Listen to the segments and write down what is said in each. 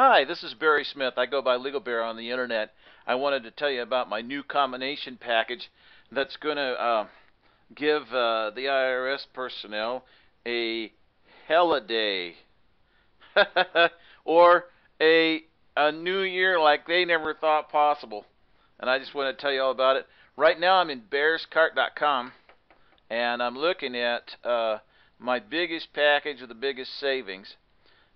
Hi, this is Barry Smith. I go by Legal Bear on the internet. I wanted to tell you about my new combination package that's going to give the IRS personnel a holiday or a new year like they never thought possible. And I just want to tell you all about it. Right now I'm in bearscart.com and I'm looking at my biggest package with the biggest savings.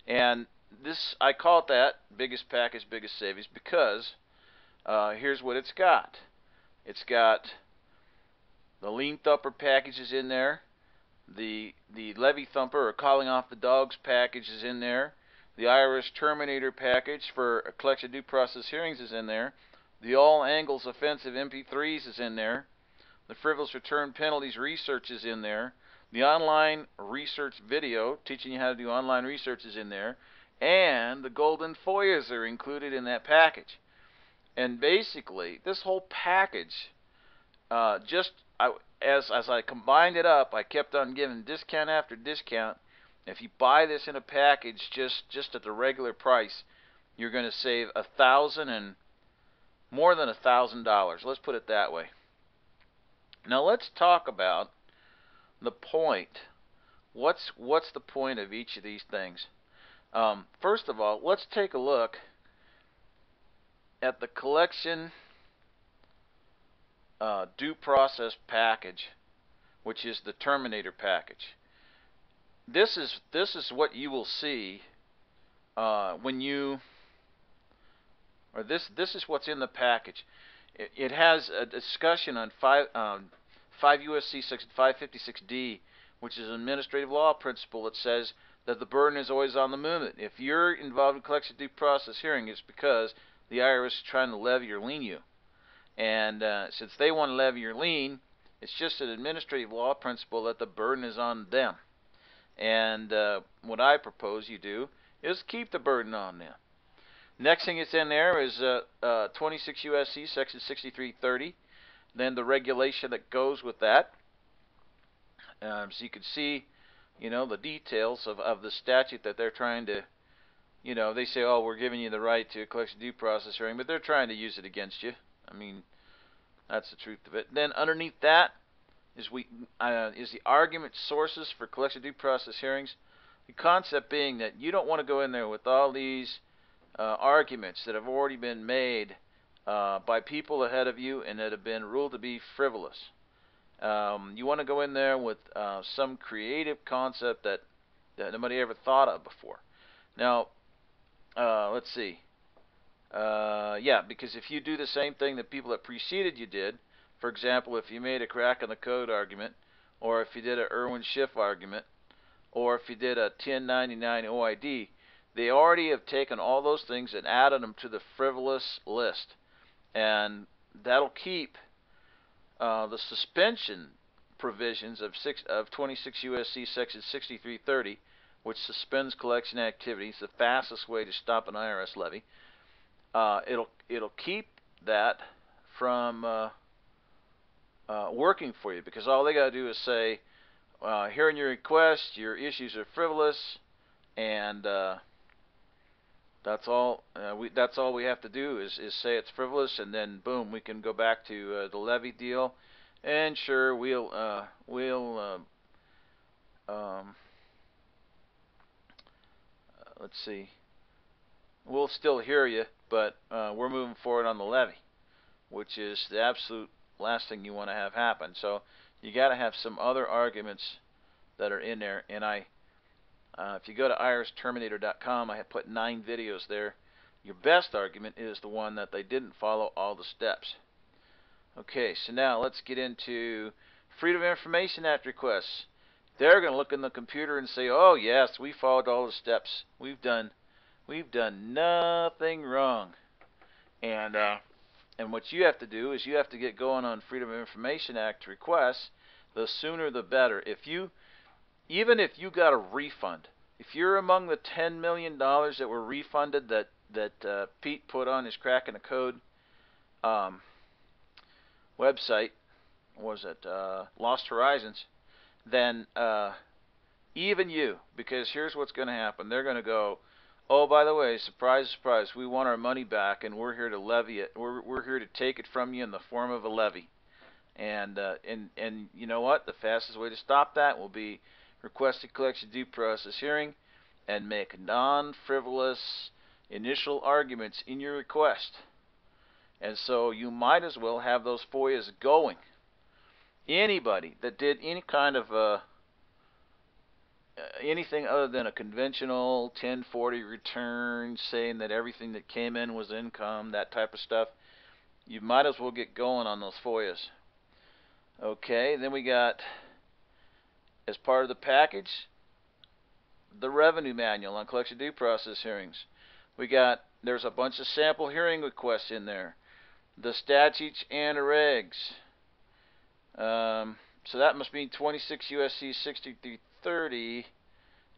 And this, I call it that, biggest package, biggest savings, because here's what it's got. It's got the lien thumper packages in there, the levy thumper or calling off the dogs package is in there, the IRS Terminator package for a collection due process hearings is in there, the all angles offensive MP3s is in there, the frivolous return penalties research is in there, the online research video teaching you how to do online research is in there, and the golden FOIAs are included in that package. And basically, this whole package, as I combined it up, I kept on giving discount after discount. If you buy this in a package just at the regular price, you're going to save more than $1,000. Let's put it that way. Now let's talk about the point. What's the point of each of these things? First of all, let's take a look at the collection due process package, which is the Terminator package. This is what you will see when you, or this is what's in the package. It has a discussion on 5 U.S.C. Section 556D, which is an administrative law principle that says that the burden is always on the movement. If you're involved in collection due process hearing, it's because the IRS is trying to levy or lien you. And since they want to levy or lien, it's just an administrative law principle that the burden is on them. And what I propose you do is keep the burden on them. Next thing that's in there is 26 U.S.C. Section 6330. Then the regulation that goes with that. So you can see, the details of the statute that they're trying to, they say, oh, we're giving you the right to a collection due process hearing, but they're trying to use it against you. I mean, that's the truth of it. Then underneath that is the argument sources for collection due process hearings. The concept being that you don't want to go in there with all these arguments that have already been made by people ahead of you and that have been ruled to be frivolous. You want to go in there with some creative concept that nobody ever thought of before. Now, let's see. Yeah, because if you do the same thing that people that preceded you did, for example, if you made a crack in the code argument, or if you did a Irwin Schiff argument, or if you did a 1099 OID, they already have taken all those things and added them to the frivolous list. And that'll keep the suspension provisions of 26 U.S.C. Section 6330, which suspends collection activities, the fastest way to stop an IRS levy. It'll keep that from working for you, because all they got to do is say, hearing your request, your issues are frivolous, and that's all we have to do is say it's frivolous, and then boom, we can go back to the levy deal, and sure, let's see, we'll still hear you, but we're moving forward on the levy, which is the absolute last thing you want to have happen. So you got to have some other arguments that are in there, and if you go to irsterminator.com, I have put 9 videos there. Your best argument is the one that they didn't follow all the steps. Okay, so now let's get into Freedom of Information Act requests. They're going to look in the computer and say, oh yes, we followed all the steps. We've done nothing wrong. And what you have to do is you have to get going on Freedom of Information Act requests. The sooner the better. Even if you got a refund, if you're among the $10 million that were refunded that Pete put on his Cracking the Code website, was it Lost Horizons, then even you, because here's what's going to happen. They're going to go, Oh, by the way, surprise, surprise, we want our money back, and we're here to levy it. We're here to take it from you in the form of a levy. And you know what? The fastest way to stop that will be request a collection due process hearing and make non-frivolous initial arguments in your request. And so you might as well have those FOIAs going. Anybody that did any kind of anything other than a conventional 1040 return saying that everything that came in was income, that type of stuff, you might as well get going on those FOIAs. Okay, then we got, as part of the package, the revenue manual on collection due process hearings. There's a bunch of sample hearing requests in there. The statutes and regs. So that must mean 26 USC 6330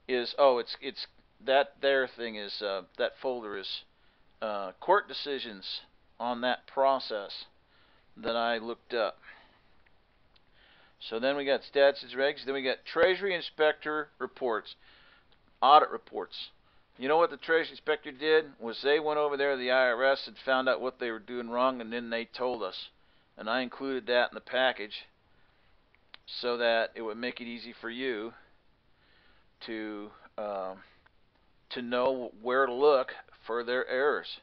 is, it's that there thing is, that folder is court decisions on that process that I looked up. So then we got statutes, regs, then we got Treasury Inspector reports, audit reports. You know what the Treasury Inspector did? Was they went over there to the IRS and found out what they were doing wrong, and then they told us. And I included that in the package so that it would make it easy for you to know where to look for their errors.